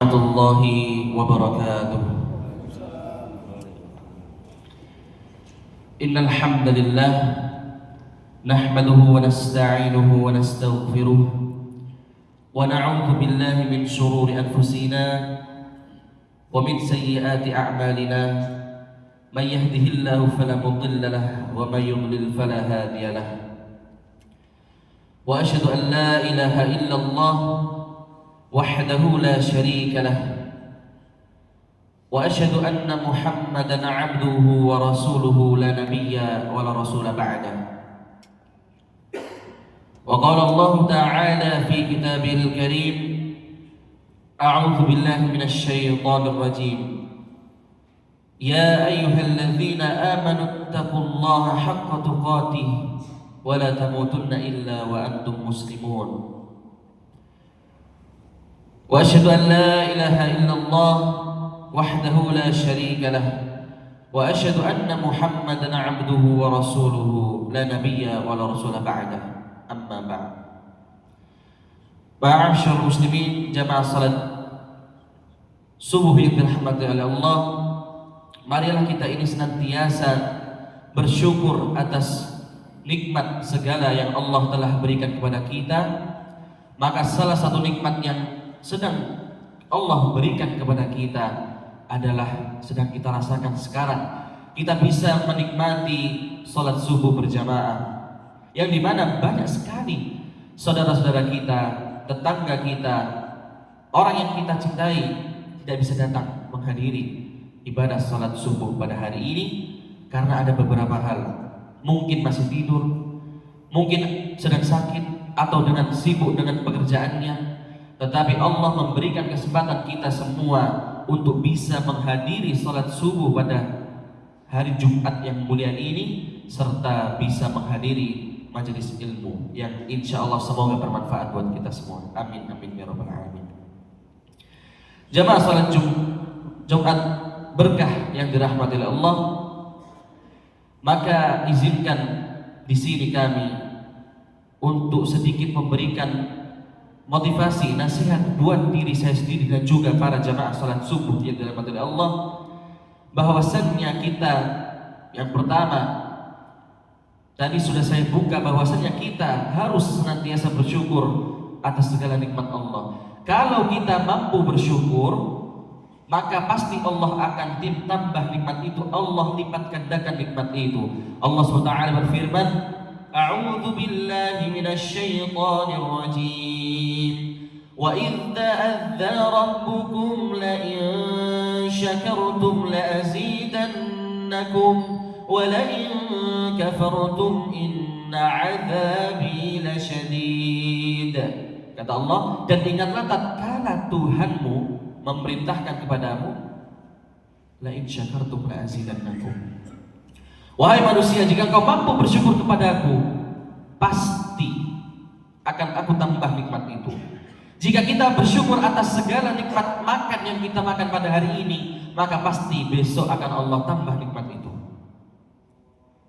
Warahmatullahi wabarakatuh. Innal hamdalillah nahmaduhu wa nasta'inuhu wa nastaghfiruh wa na'udzu billahi min shururi anfusina wa min sayyiati a'malina man yahdihillahu fala mudilla lahu wa man yudlil fala hadiya lahu wa asyhadu an la ilaha illallah wahdahu la syarika lah wa asyhadu anna Muhammadan 'abduhu wa rasuluhu la nabiyya wa la rasula ba'dah. Wa qala Allah ta'ala fi kitabihil karim a'udzu billahi minasy syaithanir rajim ya ayyuhalladzina amanu taqullaha haqqa tuqatih wa la tamutunna illa wa antum muslimun. Wa asyhadu an la ilaha illallah wahdahu la syarika lah wa asyhadu anna Muhammadan 'abduhu wa rasuluhu la nabiyya wa la rasula ba'dah. Amma ba'd. Ma'asyiral muslimin, jamaah salat subuh yang dirahmati oleh Allah, marilah kita ini senantiasa bersyukur atas nikmat segala yang Allah telah berikan kepada kita. Maka salah satu nikmat yang sedang Allah berikan kepada kita adalah sedang kita rasakan sekarang. Kita bisa menikmati sholat subuh berjamaah, yang dimana banyak sekali saudara-saudara kita, tetangga kita, orang yang kita cintai tidak bisa datang menghadiri ibadah sholat subuh pada hari ini karena ada beberapa hal. Mungkin masih tidur, mungkin sedang sakit, atau dengan sibuk dengan pekerjaannya. Tetapi Allah memberikan kesempatan kita semua untuk bisa menghadiri salat subuh pada hari Jumat yang mulia ini, serta bisa menghadiri majelis ilmu yang insya Allah semoga bermanfaat buat kita semua. Amin amin ya rabbal alamin. Jamaah salat Jumat berkah yang dirahmati oleh Allah, maka izinkan di sini kami untuk sedikit memberikan motivasi, nasihat buat diri saya sendiri dan juga para jamaah salat subuh yang dirahmati oleh Allah, bahwasannya kita yang pertama tadi sudah saya buka, bahwasannya kita harus senantiasa bersyukur atas segala nikmat Allah. Kalau kita mampu bersyukur, maka pasti Allah akan tambah nikmat itu, Allah lipat gandakan nikmat itu. Allah SWT berfirman, A'udzu billahi minasy syaithanir rajim. Wa idz ta'adzana rabbukum la in syakartum la azidannakum wa la in kafartum inna 'adzabi lasyadid. Kata Allah, dan ingatlah tatkala Tuhanmu memerintahkan kepadamu, la in syakartum la azidannakum. Wahai manusia, jika kau mampu bersyukur kepadaku, pasti akan aku tambah nikmat itu. Jika kita bersyukur atas segala nikmat makan yang kita makan pada hari ini, maka pasti besok akan Allah tambah nikmat itu.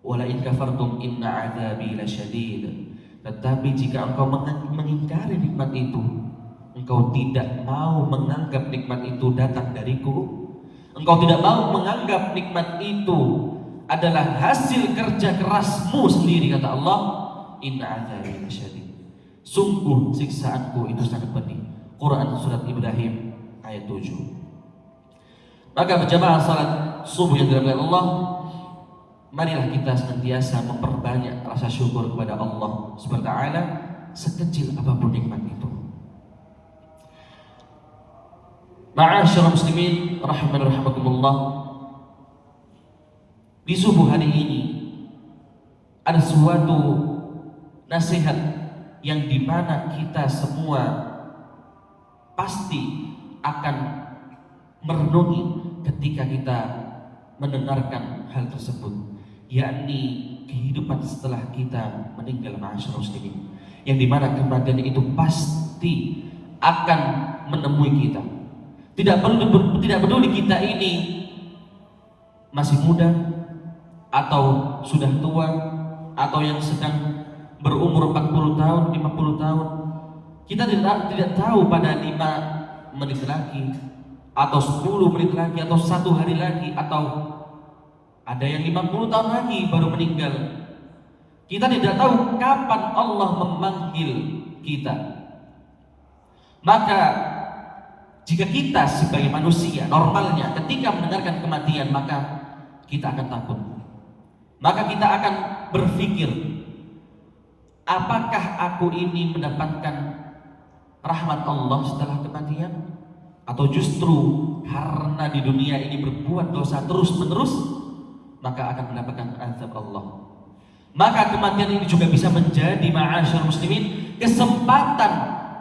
Wala in kafartum inna 'adzabi lasyadid. Tetapi jika engkau mengingkari nikmat itu, engkau tidak mau menganggap nikmat itu datang dariku, engkau tidak mau menganggap nikmat itu adalah hasil kerja kerasmu sendiri, kata Allah, inna 'adzabi lasyadid. Sungguh siksaanku itu sangat pedih. Quran surat Ibrahim ayat 7. Maka berjamaah salat subuh yang dirahmati Allah, marilah kita senantiasa memperbanyak rasa syukur kepada Allah Subhanahu wa taala sekecil apapun nikmat itu. Ma'asyiral muslimin rahimani rahimakumullah, di subuh hari ini ada suatu nasihat yang dimana kita semua pasti akan merenungi ketika kita mendengarkan hal tersebut, yakni kehidupan setelah kita meninggal. Ma'asyiral muslimin, yang dimana kematian itu pasti akan menemui kita. Tidak peduli kita ini masih muda atau sudah tua, atau yang sedang berumur 40 tahun, 50 tahun. Kita tidak tahu pada menit lagi, atau 10 menit lagi, atau 1 hari lagi, atau ada yang 50 tahun lagi baru meninggal. Kita tidak tahu kapan Allah memanggil kita. Maka jika kita sebagai manusia normalnya ketika mendengarkan kematian, maka kita akan takut. Maka kita akan berpikir, apakah aku ini mendapatkan rahmat Allah setelah kematian? Atau justru karena di dunia ini berbuat dosa terus-menerus, maka akan mendapatkan azab Allah. Maka kematian ini juga bisa menjadi, ma'asyarul muslimin, kesempatan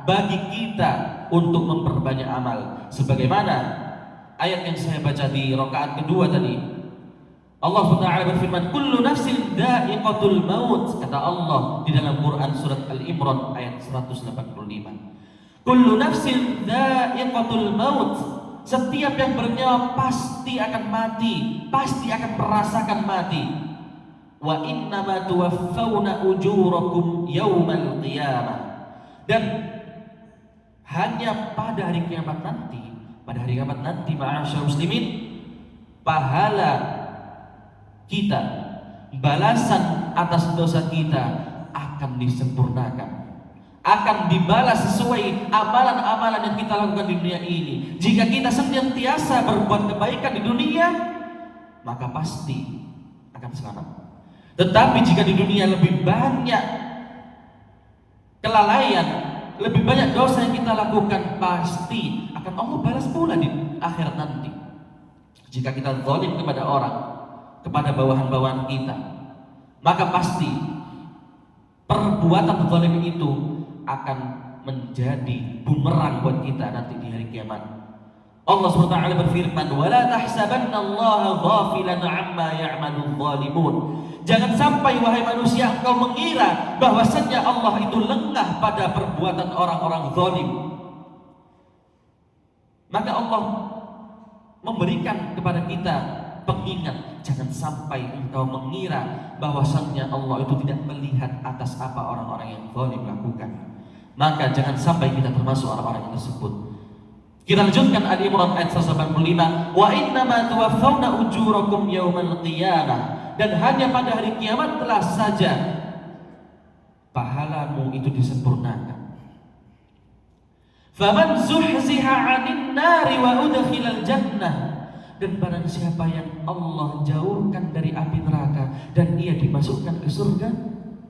bagi kita untuk memperbanyak amal. Sebagaimana ayat yang saya baca di rakaat kedua tadi, Allah Ta'ala berfirman, kullu nafsin dha'iqatul maut. Kata Allah di dalam Quran surat Al-Imran ayat 185. Kullu nafsin dha'iqatul maut. Setiap yang bernyawa pasti akan mati, pasti akan merasakan mati. Wa innama tuwaffawna ujurakum yaumal qiyamah. Dan hanya pada hari kiamat nanti, ma'asyarul muslimin, pahala kita, balasan atas dosa kita akan disempurnakan, akan dibalas sesuai amalan-amalan yang kita lakukan di dunia ini. Jika kita senantiasa berbuat kebaikan di dunia, maka pasti akan selamat. Tetapi jika di dunia lebih banyak kelalaian, lebih banyak dosa yang kita lakukan, pasti akan Allah balas pula di akhirat nanti. Jika kita zalim kepada orang, kepada bawahan-bawahan kita, maka pasti perbuatan zalim itu akan menjadi bumerang buat kita nanti di hari kiamat. Allah SWT berfirman, وَلَا تَحْسَبَنَّ اللَّهَ غَافِلًا عَمَّا يَعْمَلُ الظَّالِمُونَ. Jangan sampai wahai manusia engkau mengira bahwasanya Allah itu lengah pada perbuatan orang-orang zalim. Maka Allah memberikan kepada kita pengingat, jangan sampai engkau mengira bahwasanya Allah itu tidak melihat atas apa orang-orang yang zalim lakukan. Maka jangan sampai kita termasuk orang-orang yang tersebut. Kita lanjutkan Ali Imran ayat 185, wa innama tuwaffawna ujurakum yaumal qiyamah. Dan hanya pada hari kiamat telah saja pahalamu itu disempurnakan. Faman zuhziha 'anil nari wa udkhilal jannah. Dan barang siapa yang Allah jauhkan dari api neraka dan ia dimasukkan ke surga,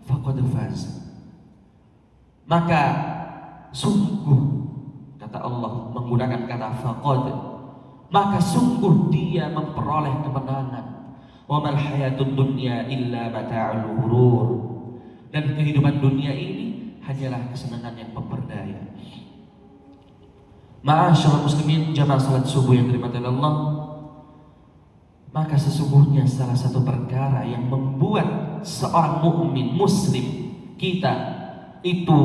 faqad faz. Maka sungguh, kata Allah menggunakan kata faqad, maka sungguh dia memperoleh kemenangan. Wa mal hayatud dunya illa mata'ul ghurur. Dan kehidupan dunia ini hanyalah kesenangan yang memperdaya. Ma'asyarul muslimin, jamaah salat subuh yang dirahmati Allah, maka sesungguhnya salah satu perkara yang membuat seorang mukmin muslim kita itu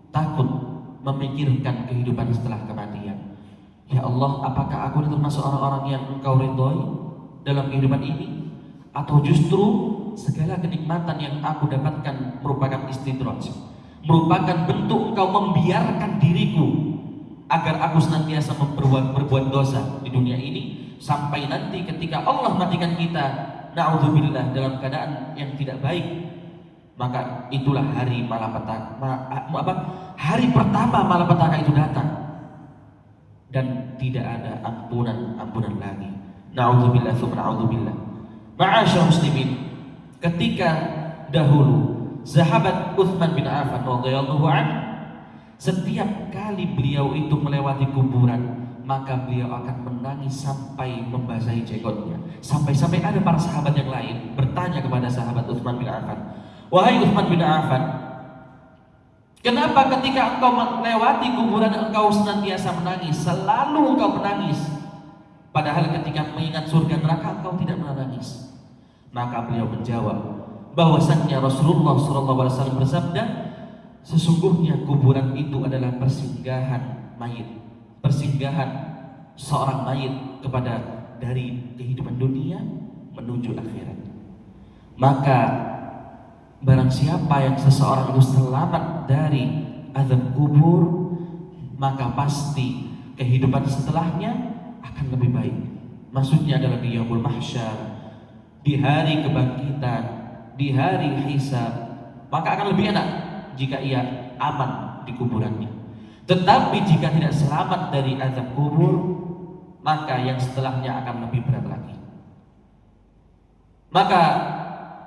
takut memikirkan kehidupan setelah kematian. Ya Allah, apakah aku termasuk orang-orang yang Engkau ridhoi dalam kehidupan ini, atau justru segala kenikmatan yang aku dapatkan merupakan istidraj, merupakan bentuk Engkau membiarkan diriku agar aku senantiasa berbuat dosa di dunia ini, sampai nanti ketika Allah matikan kita, na'udzubillah, dalam keadaan yang tidak baik. Maka itulah hari malapetaka, hari pertama malapetaka itu datang dan tidak ada ampunan lagi. Na'udzubillah tsumma na'udzubillah. Ma'asyarul muslimin, ketika dahulu sahabat Utsman bin Affan radhiyallahu anhu, setiap kali beliau itu melewati kuburan, maka beliau akan menangis sampai membasahi jenggotnya. Sampai-sampai ada para sahabat yang lain bertanya kepada sahabat Utsman bin Affan, wahai Utsman bin Affan, kenapa ketika engkau melewati kuburan engkau senantiasa menangis, selalu engkau menangis, padahal ketika mengingat surga neraka engkau tidak menangis? Maka beliau menjawab bahwasannya Rasulullah SAW bersabda, sesungguhnya kuburan itu adalah persinggahan mayit, persinggahan seorang mayit kepada dari kehidupan dunia menuju akhirat. Maka barang siapa yang seseorang itu selamat dari azab kubur, maka pasti kehidupan setelahnya akan lebih baik. Maksudnya adalah di yaumul mahsyar, di hari kebangkitan, di hari hisab, maka akan lebih enak jika ia aman di kuburannya. Tetapi jika tidak selamat dari azab kubur, maka yang setelahnya akan lebih berat lagi. Maka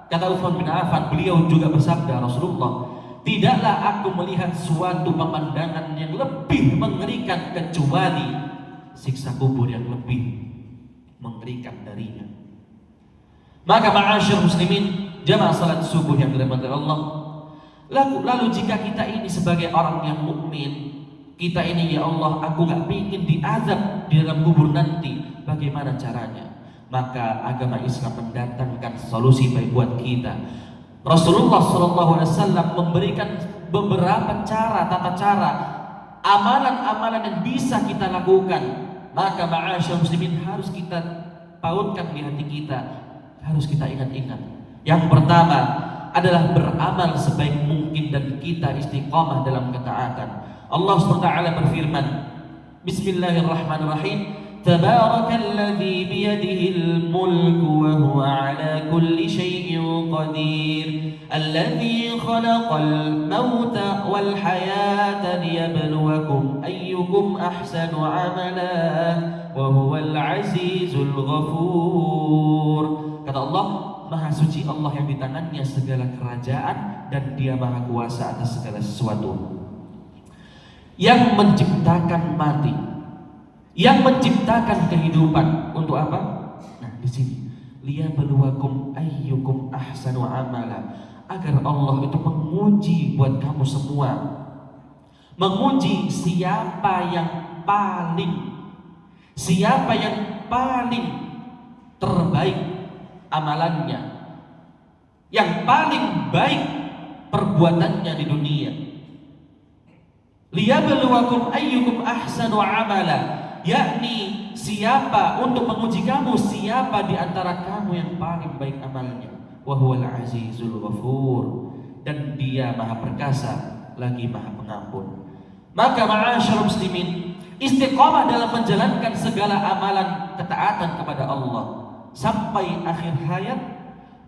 kata Utsman bin Affan, beliau juga bersabda, Rasulullah, tidaklah aku melihat suatu pemandangan yang lebih mengerikan kecuali siksa kubur yang lebih mengerikan darinya. Maka ma'asyar muslimin, jamaah salat subuh yang dirahmati Allah, lalu jika kita ini sebagai orang yang mukmin, kita ini, ya Allah, aku gak ingin diazab di dalam kubur nanti, bagaimana caranya? Maka agama Islam mendatangkan solusi baik buat kita. Rasulullah SAW memberikan beberapa cara, tata cara, amalan-amalan yang bisa kita lakukan. Maka ma'asyar muslimin, harus kita pautkan di hati kita, harus kita ingat-ingat. Yang pertama adalah beramal sebaik mungkin dan kita istiqamah dalam ketaatan. Allah SWT berfirman, Bismillahirrahmanirrahim, Tabarakalladzi biyadihil mulku wa huwa ala kulli syai'in qadir, alladzi khalaqal mauta wal hayata liyabluwakum ayyukum ahsanu amala wa huwal azizul ghafur. Kata Allah, Maha suci Allah yang di tangannya segala kerajaan dan Dia Maha kuasa atas segala sesuatu. Yang menciptakan mati, yang menciptakan kehidupan untuk apa? Nah, di sini liyabluwakum ayyukum ahsanu amala, agar Allah itu menguji buat kamu semua, menguji siapa yang paling terbaik amalannya, yang paling baik perbuatannya di dunia. Liyabluwakum ayyukum ahsanu amala, yakni siapa, untuk menguji kamu siapa di antara kamu yang paling baik amalnya. Wa huwal azizul ghafur, dan Dia Maha perkasa lagi Maha pengampun. Maka ma'asyarul muslimin, istiqamah dalam menjalankan segala amalan ketaatan kepada Allah sampai akhir hayat,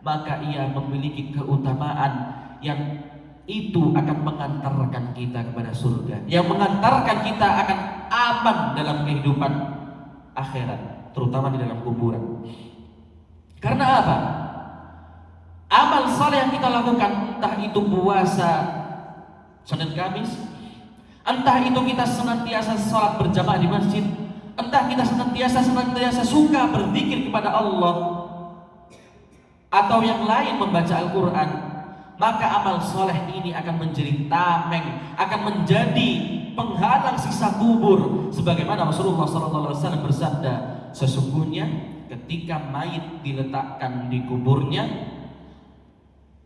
maka ia memiliki keutamaan yang itu akan mengantarkan kita kepada surga, yang mengantarkan kita akan aman dalam kehidupan akhirat, terutama di dalam kuburan. Karena apa? Amal saleh yang kita lakukan, entah itu puasa Senin Kamis, entah itu kita senantiasa sholat berjamaah di masjid, entah kita senantiasa suka berzikir kepada Allah, atau yang lain membaca Al-Quran, maka amal soleh ini akan menjadi tameng, akan menjadi penghalang siksa kubur. Sebagaimana Rasulullah SAW bersabda, sesungguhnya ketika mayit diletakkan di kuburnya,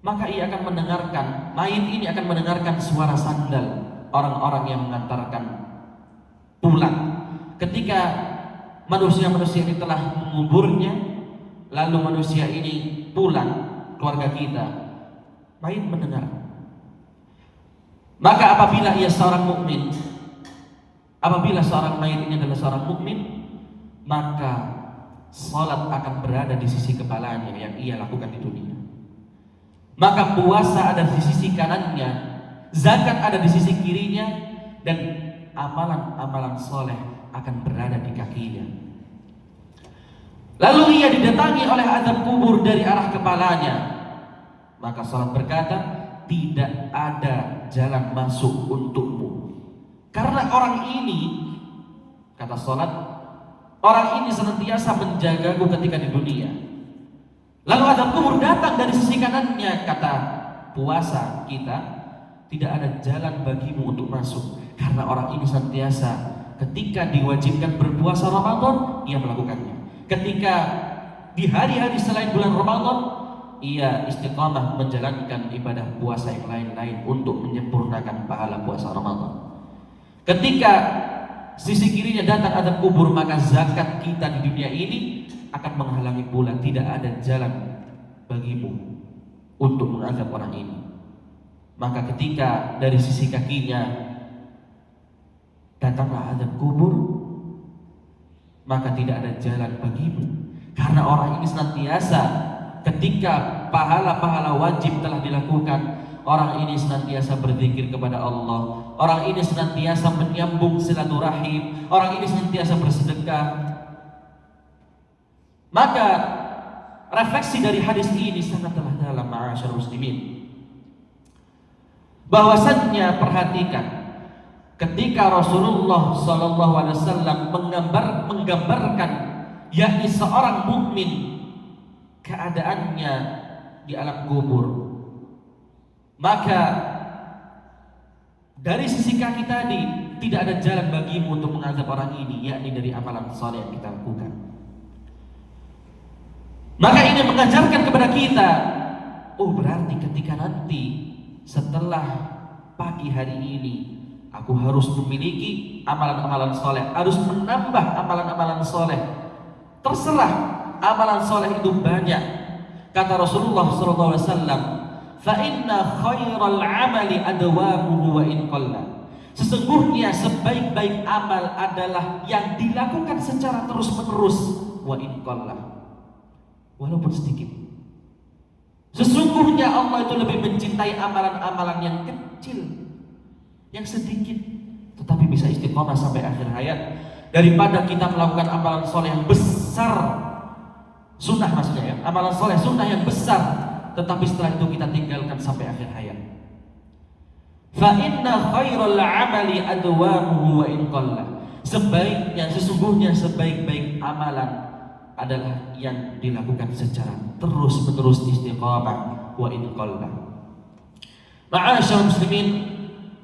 maka ia akan mendengarkan, mayit ini akan mendengarkan suara sandal orang-orang yang mengantarkan pulang. Ketika manusia-manusia ini telah menguburnya, lalu manusia ini pulang, keluarga kita, mayit mendengar. Maka apabila ia seorang mukmin, apabila seorang mayit ini adalah seorang mukmin, maka salat akan berada di sisi kepalanya yang ia lakukan di dunia. Maka puasa ada di sisi kanannya, zakat ada di sisi kirinya, dan amalan-amalan soleh akan berada di kakinya. Lalu ia didatangi oleh azab kubur dari arah kepalanya. Maka salat berkata, tidak ada jalan masuk untukmu. Karena orang ini, kata salat, orang ini senantiasa menjagaku ketika di dunia. Lalu azab kubur datang dari sisi kanannya, kata puasa kita, tidak ada jalan bagimu untuk masuk. Karena orang ini senantiasa ketika diwajibkan berpuasa Ramadan, ia melakukannya. Ketika di hari-hari selain bulan Ramadan, ia istiqamah menjalankan ibadah puasa yang lain-lain untuk menyempurnakan pahala puasa Ramadan. Ketika sisi kirinya datang azab kubur, maka zakat kita di dunia ini akan menghalangi pula. Tidak ada jalan bagimu untuk mengazab orang ini. Maka ketika dari sisi kakinya datanglah azab kubur, maka tidak ada jalan bagimu. Karena orang ini senantiasa ketika pahala-pahala wajib telah dilakukan, orang ini senantiasa berzikir kepada Allah, orang ini senantiasa menyambung silaturahim, orang ini senantiasa bersedekah. Maka refleksi dari hadis ini sangatlah dalam, ma'asyarul muslimin. Bahwasannya perhatikan, ketika Rasulullah SAW menggambarkan yakni seorang mukmin keadaannya di alam kubur, maka dari sisi kaki tadi tidak ada jalan bagimu untuk mengazab orang ini, yakni dari amalan saleh yang kita lakukan. Maka ini mengajarkan kepada kita, oh berarti ketika nanti setelah pagi hari ini aku harus memiliki amalan-amalan soleh, harus menambah amalan-amalan soleh. Terserah amalan soleh itu banyak. Kata Rasulullah SAW, fa inna khairal amali adwamuhu wa in qalla. Sesungguhnya sebaik-baik amal adalah yang dilakukan secara terus-menerus, wa in qalla, walaupun sedikit. Sesungguhnya Allah itu lebih mencintai amalan-amalan yang kecil, yang sedikit, tetapi bisa istiqomah sampai akhir hayat, daripada kita melakukan amalan soleh yang besar, sunnah maksudnya ya, amalan soleh sunnah yang besar, tetapi setelah itu kita tinggalkan sampai akhir hayat. Fa inna khairal amali adwamuhu wa in qalla. Sesungguhnya sebaik-baik amalan adalah yang dilakukan secara terus-menerus istiqamah, wa in qalla. Ma'asyarul muslimin,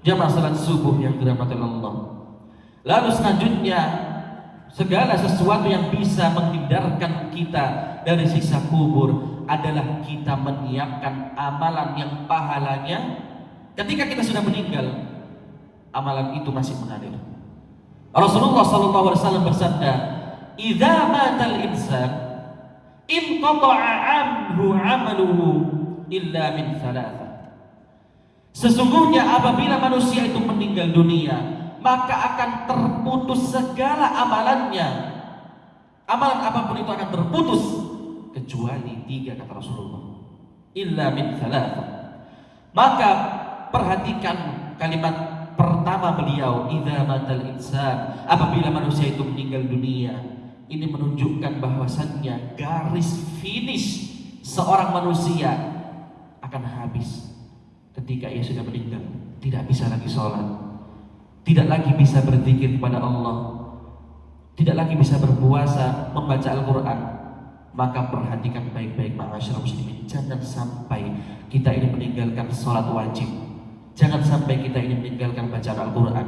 jamaah salat subuh yang dirahmati Allah. Lalu selanjutnya, segala sesuatu yang bisa menghindarkan kita dari siksa kubur adalah kita menyiapkan amalan yang pahalanya ketika kita sudah meninggal, amalan itu masih mengalir. Rasulullah SAW bersabda, "Idza matal insan inqata'a anhu 'amaluhu illa min thalatha." Sesungguhnya apabila manusia itu meninggal dunia, maka akan terputus segala amalannya. Amalan apapun itu akan terputus kecuali 3, kata Rasulullah. Illa min thalatha. Maka perhatikan kalimat pertama beliau, idza matal insan, apabila manusia itu meninggal dunia. Ini menunjukkan bahwasannya garis finish seorang manusia akan habis ketika ia sudah meninggal. Tidak bisa lagi sholat, tidak lagi bisa berzikir kepada Allah, tidak lagi bisa berpuasa, membaca Al-Quran. Maka perhatikan baik-baik, ma'asyarul muslimin, jangan sampai kita ini meninggalkan sholat wajib, jangan sampai kita ini meninggalkan bacaan Al-Quran,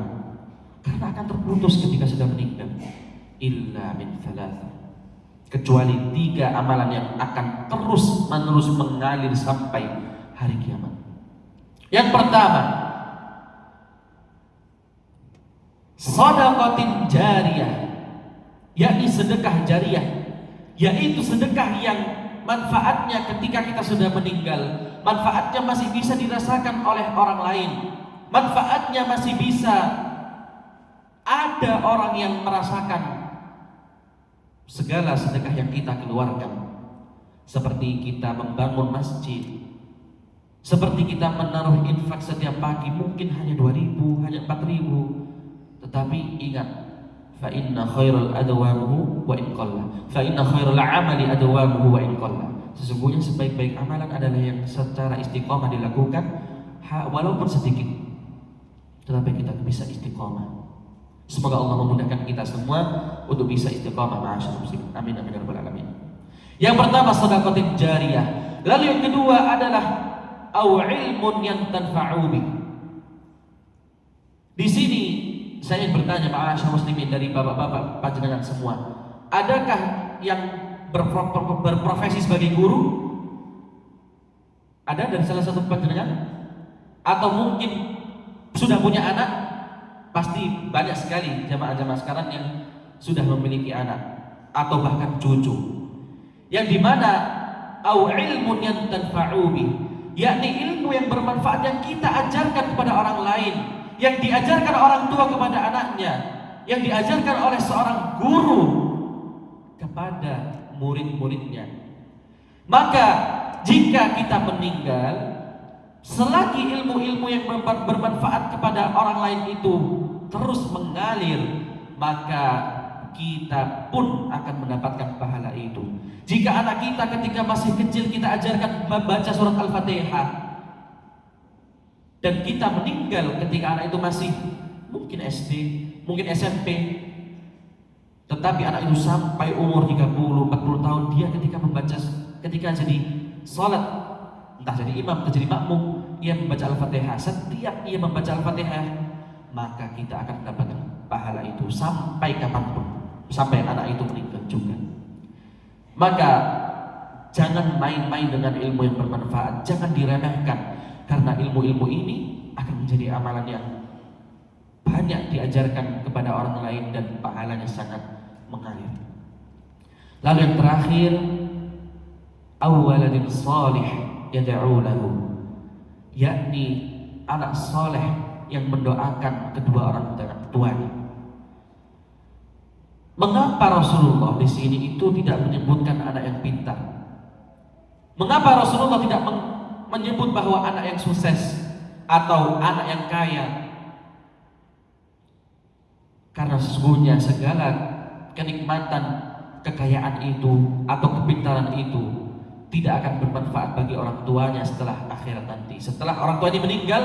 karena akan terputus ketika sudah meninggal. Illa min thalatha, kecuali 3 amalan yang akan terus menerus mengalir sampai hari kiamat. Yang pertama, shadaqatin jariyah, yakni sedekah jariyah, yaitu sedekah yang manfaatnya ketika kita sudah meninggal, manfaatnya masih bisa dirasakan oleh orang lain, manfaatnya masih bisa ada orang yang merasakan segala sedekah yang kita keluarkan. Seperti kita membangun masjid, seperti kita menaruh infak setiap pagi, mungkin hanya 2.000, hanya 4.000, tetapi ingat, fa inna khairal adwamuhu wa in qalla, fa inna khairal amali adwamuhu wa in qalla. Sesungguhnya sebaik-baik amalan adalah yang secara istiqomah dilakukan, walaupun sedikit, tetapi kita bisa istiqomah. Semoga Allah memudahkan kita semua untuk bisa istiqamah, ma'asyarul muslimin. Amin amin ya rabbal alamin. Yang pertama shadaqatin jariyah. Lalu yang kedua adalah au ilmun yantanfa'u bih. Di sini saya ingin bertanya, ma'asyarul muslimin, dari bapak-bapak panjenengan semua, adakah yang berprofesi sebagai guru? Ada dari salah satu panjenengan? Atau mungkin sudah punya anak? Pasti banyak sekali jamaah-jamaah sekarang yang sudah memiliki anak atau bahkan cucu, yang dimana au ilmun yantanfa'u bih, yakni ilmu yang bermanfaat yang kita ajarkan kepada orang lain, yang diajarkan orang tua kepada anaknya, yang diajarkan oleh seorang guru kepada murid-muridnya. Maka jika kita meninggal, selagi ilmu-ilmu yang bermanfaat kepada orang lain itu terus mengalir, maka kita pun akan mendapatkan pahala itu. Jika anak kita ketika masih kecil kita ajarkan membaca surat Al-Fatihah, dan kita meninggal ketika anak itu masih mungkin SD, mungkin SMP, tetapi anak itu sampai umur 30-40 tahun, dia ketika jadi sholat, entah jadi imam atau jadi makmum, ia membaca Al-Fatihah. Setiap ia membaca Al-Fatihah, maka kita akan mendapatkan pahala itu sampai kapanpun, sampai anak itu meninggal juga. Maka jangan main-main dengan ilmu yang bermanfaat, jangan diremehkan, karena ilmu-ilmu ini akan menjadi amalan yang banyak diajarkan kepada orang lain dan pahalanya sangat mengalir. Lalu yang terakhir, awwaladin salih yad'u lahu, yakni anak soleh yang mendoakan kedua orang tuanya. Mengapa Rasulullah di sini itu tidak menyebutkan anak yang pintar? Mengapa Rasulullah tidak menyebut bahwa anak yang sukses atau anak yang kaya? Karena sesungguhnya segala kenikmatan kekayaan itu atau kepintaran itu tidak akan bermanfaat bagi orang tuanya setelah akhirat nanti. Setelah orang tuanya meninggal,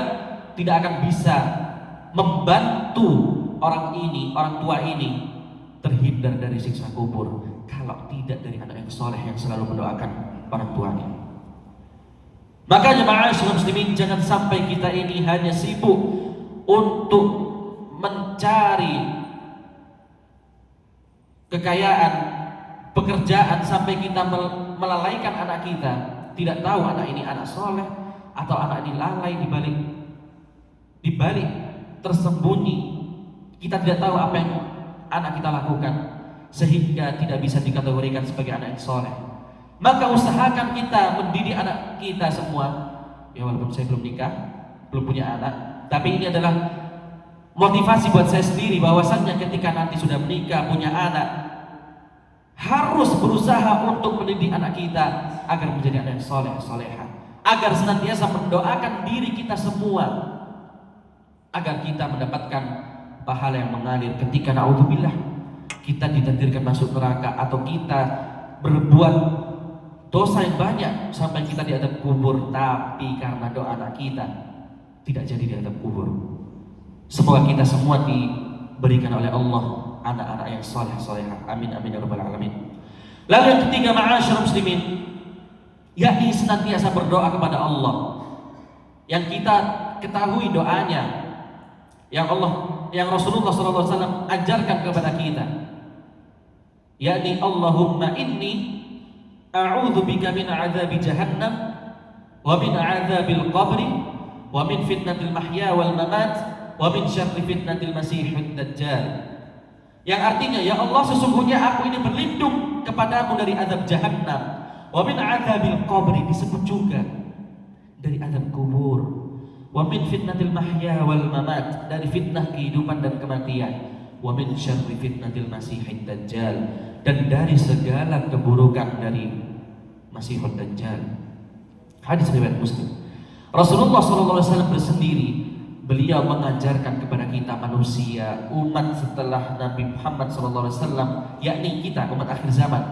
tidak akan bisa membantu orang tua ini terhindar dari siksa kubur kalau tidak dari anak yang soleh yang selalu mendoakan orang tuanya. Makanya ma'asyiral muslimin, jangan sampai kita ini hanya sibuk untuk mencari kekayaan, pekerjaan, sampai kita melalaikan anak kita. Tidak tahu anak ini anak soleh atau anak ini lalai di balik tersembunyi. Kita tidak tahu apa yang anak kita lakukan, sehingga tidak bisa dikategorikan sebagai anak yang soleh. Maka usahakan kita mendidik anak kita semua. Ya, walaupun saya belum nikah, belum punya anak, tapi ini adalah motivasi buat saya sendiri, bahwasannya ketika nanti sudah menikah, punya anak, harus berusaha untuk mendidik anak kita agar menjadi anak yang soleh, soleha, agar senantiasa mendoakan diri kita semua agar kita mendapatkan pahala yang mengalir ketika naudzubillah kita ditakdirkan masuk neraka atau kita berbuat dosa yang banyak sampai kita di adab kubur, tapi karena doa anak kita tidak jadi di adab kubur. Semoga kita semua diberikan oleh Allah anak-anak yang soleh solehah. Amin amin ya rabbal alamin. Lalu yang ketiga, ma'asyiral muslimin, yakni senantiasa berdoa kepada Allah. Yang kita ketahui doanya yang Rasulullah SAW ajarkan kepada kita, yakni Allahumma inni a'udzubika min 'adzabi jahannam wa min 'adzabil qabri wa min fitnatil mahya wal mamat wa min syarri fitnatil masiihid dajjal. Yang artinya, ya Allah, sesungguhnya aku ini berlindung kepadamu dari azab jahannam, wa min 'adzabil qabri, disebut juga dari azab kubur, wa min fitnatil mahya wal mamat, dari fitnah kehidupan dan kematian, wa min syarri fitnatil masiihid dajjal, dan dari segala keburukan dari Masihud Dajjal. Hadis riwayat Muslim. Rasulullah SAW bersendiri, beliau mengajarkan kepada kita manusia, umat setelah Nabi Muhammad SAW, yakni kita umat akhir zaman,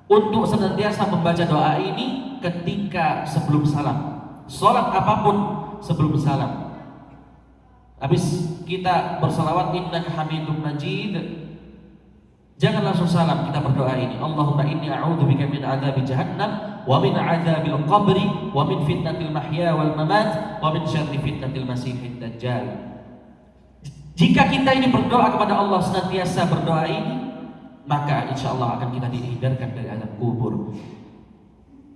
untuk senantiasa membaca doa ini ketika sebelum salam, sholat apapun sebelum salam. Habis kita bersalawat innaka hamidum majid, jangan langsung salam, kita berdoa ini, Allahumma inni a'udzubika min 'adzabi jahannam wa min 'adzabil qabri wa min fitnatil mahya wal mamat wa min syarri fitnatil masiihid dajjal. Jika kita ini berdoa kepada Allah, senantiasa berdoa ini, maka insyaallah akan kita dihindarkan dari azab kubur.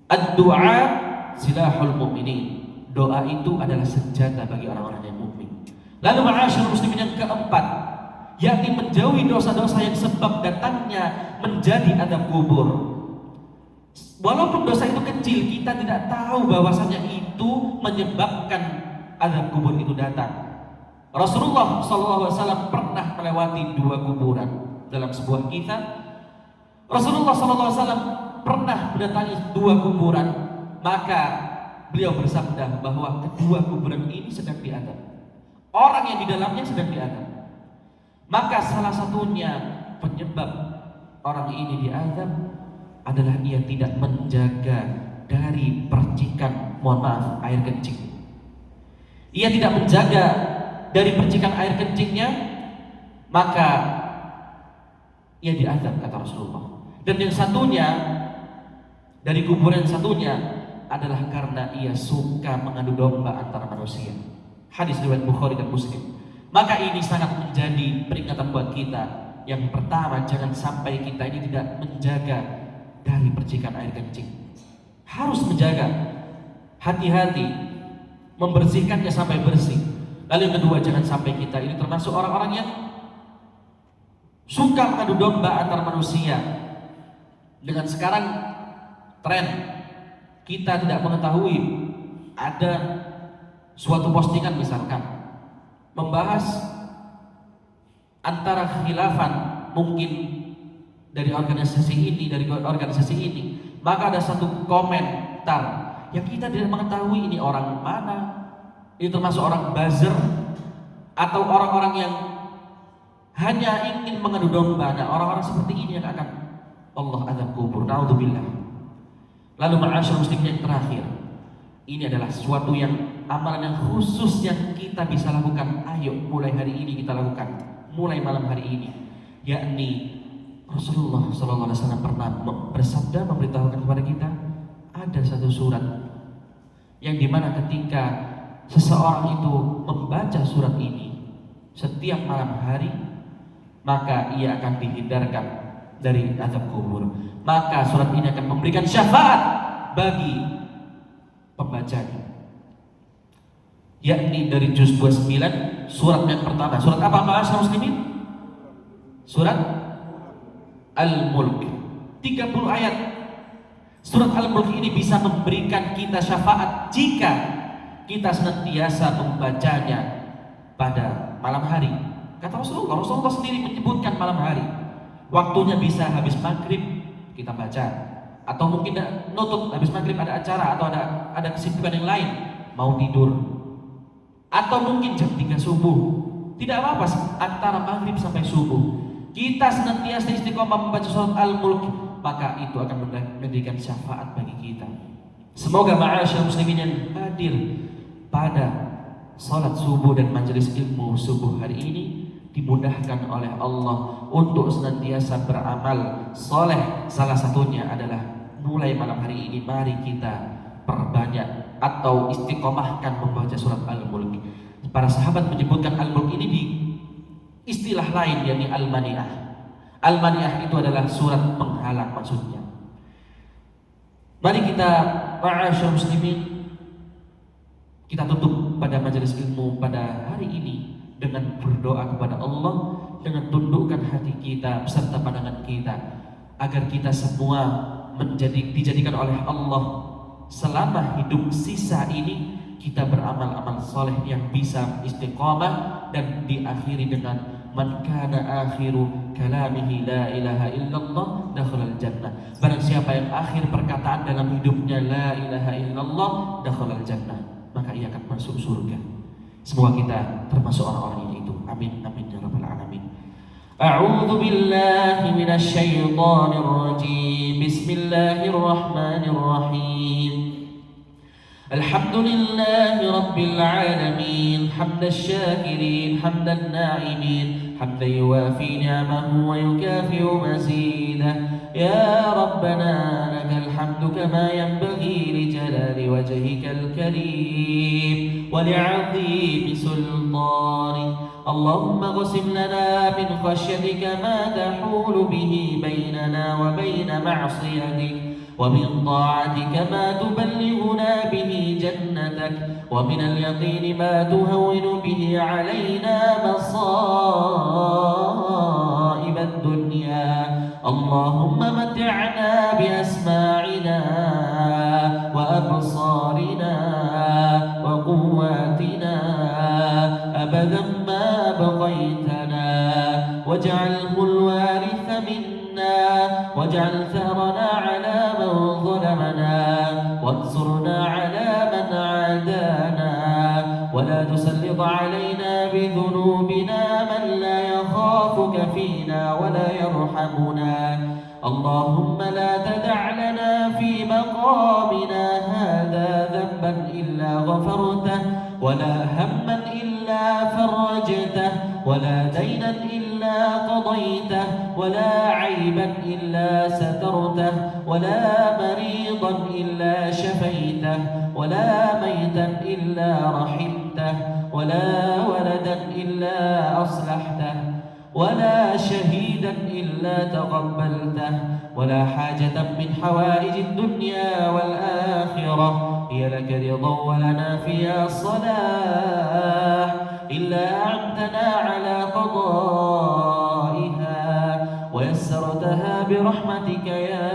Ad-du'a silahul mu'minin. Doa itu adalah senjata bagi orang-orang yang mukmin. Lalu ma'asyiral muslimin, yang keempat, yakni menjauhi dosa-dosa yang sebab datangnya menjadi azab kubur. Walaupun dosa itu kecil, kita tidak tahu bahwasanya itu menyebabkan azab kubur itu datang. Rasulullah SAW pernah melewati 2 kuburan dalam sebuah kisah. Rasulullah SAW pernah mendatangi dua kuburan, maka beliau bersabda bahwa kedua kuburan ini sedang diadab. Orang yang di dalamnya sedang diadab. Maka salah satunya penyebab orang ini diadab adalah ia tidak menjaga dari percikan, mohon maaf, air kencing. Ia tidak menjaga dari percikan air kencingnya, maka ia diadab, kata Rasulullah. Dan yang satunya, dari kuburan satunya adalah karena ia suka mengadu domba antara manusia. Hadis riwayat Bukhari dan Muslim. Maka ini sangat menjadi peringatan buat kita. Yang pertama, jangan sampai kita ini tidak menjaga dari percikan air kencing. Harus menjaga, hati-hati membersihkannya sampai bersih. Lalu yang kedua, jangan sampai kita ini termasuk orang-orang yang suka mengadu domba antar manusia. Dengan sekarang tren, kita tidak mengetahui ada suatu postingan misalkan membahas antara khilafan mungkin dari organisasi ini, dari organisasi ini, maka ada satu komentar yang kita tidak mengetahui ini orang mana, ini termasuk orang buzzer atau orang-orang yang hanya ingin mengadu domba. Nah, orang-orang seperti ini yang akan Allah azab kubur. Naudzubillah. Lalu ma'asyar muslimin yang terakhir, ini adalah sesuatu yang amalan yang khusus yang kita bisa lakukan. Ayo mulai hari ini kita lakukan, mulai malam hari ini, yakni Rasulullah SAW pernah bersabda, memberitahukan kepada kita ada satu surat yang dimana ketika seseorang itu membaca surat ini setiap malam hari, maka ia akan dihindarkan dari azab kubur. Maka surat ini akan memberikan syafaat bagi pembacanya, yakni dari juz 29 surat yang pertama. Surat apa ma'asyar muslimin? Surat Al-Mulk, 30 ayat. Surat Al-Mulk ini bisa memberikan kita syafaat jika kita senantiasa membacanya pada malam hari. Kata Rasulullah sendiri menyebutkan malam hari. Waktunya bisa habis maghrib kita baca, atau mungkin nutup habis maghrib ada acara atau ada kesibukan yang lain, mau tidur, atau mungkin jam 3 subuh. Tidak apa-apa, antara maghrib sampai subuh kita senantiasa istiqomah membaca surat Al-Mulk, maka itu akan memberikan syafaat bagi kita. Semoga ma'asyar muslimin yang hadir pada salat subuh dan majelis ilmu subuh hari ini dimudahkan oleh Allah untuk senantiasa beramal soleh. Salah satunya adalah mulai malam hari ini mari kita perbanyak atau istiqomahkan membaca surat Al-Mulk. Para sahabat menyebutkan Al-Mulk ini di istilah lain, yakni Al-Mani'ah. Al-Mani'ah itu adalah surat penghalang maksudnya. Mari kita ma'asyar muslimin, kita tutup pada majelis ilmu pada hari ini dengan berdoa kepada Allah, dengan tundukkan hati kita beserta pandangan kita, agar kita semua dijadikan oleh Allah selama hidup sisa ini kita beramal-amal soleh yang bisa istiqamah dan diakhiri dengan man kana akhiru kalamihi la ilaha illallah dakhalal jannah. Barang siapa yang akhir perkataan dalam hidupnya la ilaha illallah dakhalal jannah, maka ia akan masuk surga. Semoga kita termasuk orang-orang yang itu. Amin amin ya rabbal alamin. A'udzu billahi minasy syaithanir rajim. Bismillahirrahmanirrahim. Alhamdulillahi rabbil alamin, hamdash syakirin, hamdan na'imin, hamdan yuwafi ni'amahu wa yukafi'u mazidah. Ya Rabbana lakal hamdu kama yanbaghi li jalali wajhikal karim wa li'azimi sultanik. Allahumma qasim lana min khashyatika ma tahulu bihi bainana wa baina ma'siyatik, ومن طاعتك ما تبلغنا به جنتك, ومن اليقين ما تهون به علينا مصائب الدنيا. اللهم متعنا بأسماعنا وأبصارنا وقواتنا أبدا ما بقيتنا, واجعله الوارث منا منا واجعل ثأرنا على من ظلمنا وانصرنا على من عادانا ولا تسلط علينا بذنوبنا من لا يخافك فينا ولا يرحمنا اللهم لا تدع لنا في مقامنا هذا ذنبا إلا غفرته ولا هما إلا فرجته ولا دينا إلا قضيته ولا عيبا إلا سترته ولا مريضا إلا شفيته ولا ميتا إلا رحمته ولا ولدا إلا أصلحته ولا شهيدا إلا تقبلته ولا حاجة من حوائج الدنيا والآخرة هي لك رضا ولنا فيها صلاح إلا أعنتنا على قضائها ويسرتها برحمتك يا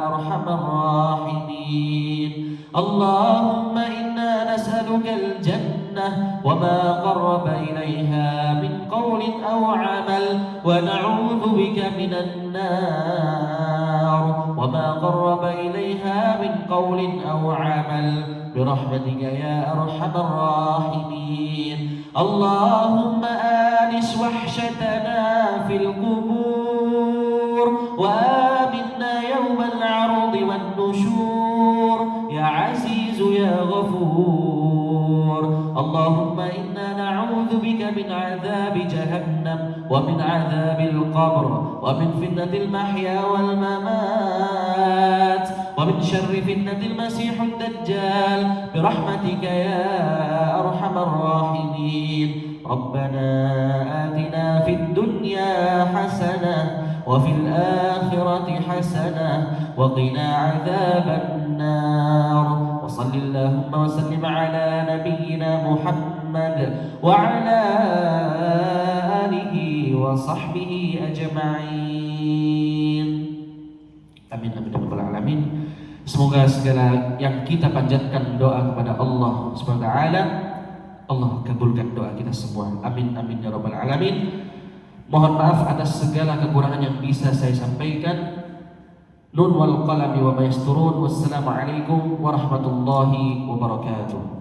أرحم الراحمين اللهم إنا نسألك الجنة وما قرب إليها من قول أو عمل ونعوذ بك من النار وما قرب إليها من قول أو عمل برحمتك يا أرحم الراحمين اللهم آنس وحشتنا في القبور وآمنا يوم العرض والنشور يا عزيز يا غفور اللهم إنا نعوذ بك من عذاب جهنم ومن عذاب القبر ومن فتنة المحيا والممات ومن شر فتنة المسيح الدجال برحمتك يا أرحم الراحمين ربنا آتنا في الدنيا حسنة وفي الآخرة حسنة وقنا عذاب النار وصل اللهم وسلم على نبينا محمد وعلى آله وصحبه أجمعين amin amin ya rabbal alamin. Semoga segala yang kita panjatkan doa kepada Allah Subhanahu wa taala Allah kabulkan doa kita semua. Amin amin ya rabbal alamin. Mohon maaf atas segala kekurangan yang bisa saya sampaikan. Nun wal qalami wa ma yasturun. Wassalamualaikum warahmatullahi wabarakatuh.